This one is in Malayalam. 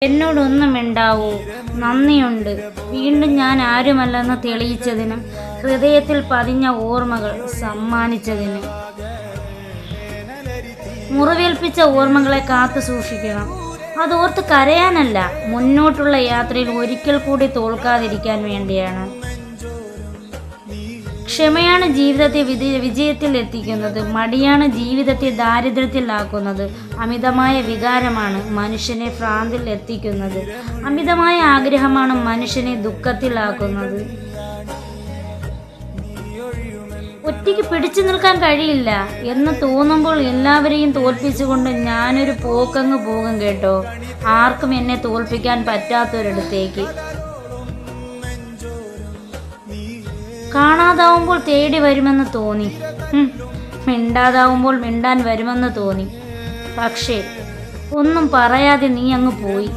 എന്നോടൊന്നും മിണ്ടാവൂ. നന്ദിയുണ്ട്, വീണ്ടും ഞാൻ ആരുമല്ലെന്ന് തെളിയിച്ചതിനും ഹൃദയത്തിൽ പതിഞ്ഞ ഓർമ്മകൾ സമ്മാനിച്ചതിനും. മുറിവേൽപ്പിച്ച ഓർമ്മകളെ കാത്തു സൂക്ഷിക്കണം. അതോർത്ത് കരയാനല്ല, മുന്നോട്ടുള്ള യാത്രയിൽ ഒരിക്കൽ കൂടി തോൽക്കാതിരിക്കാൻ വേണ്ടിയാണ്. ക്ഷമയാണ് ജീവിതത്തെ വിജയത്തിൽ എത്തിക്കുന്നത്. മടിയാണ് ജീവിതത്തെ ദാരിദ്ര്യത്തിലാക്കുന്നത്. അമിതമായ വികാരമാണ് മനുഷ്യനെ ഭ്രാന്തിൽ എത്തിക്കുന്നത്. അമിതമായ ആഗ്രഹമാണ് മനുഷ്യനെ ദുഃഖത്തിലാക്കുന്നത്. ഒറ്റയ്ക്ക് പിടിച്ചു നിൽക്കാൻ കഴിയില്ല എന്ന് തോന്നുമ്പോൾ എല്ലാവരെയും തോൽപ്പിച്ചുകൊണ്ട് ഞാനൊരു പോക്കങ്ങ് പോകും കേട്ടോ, ആർക്കും എന്നെ തോൽപ്പിക്കാൻ പറ്റാത്തൊരിടത്തേക്ക്. കാണാതാവുമ്പോൾ തേടി വരുമെന്ന് തോന്നി, മിണ്ടാതാവുമ്പോൾ മിണ്ടാൻ വരുമെന്ന് തോന്നി. പക്ഷേ ഒന്നും പറയാതെ നീ അങ്ങ് പോയി.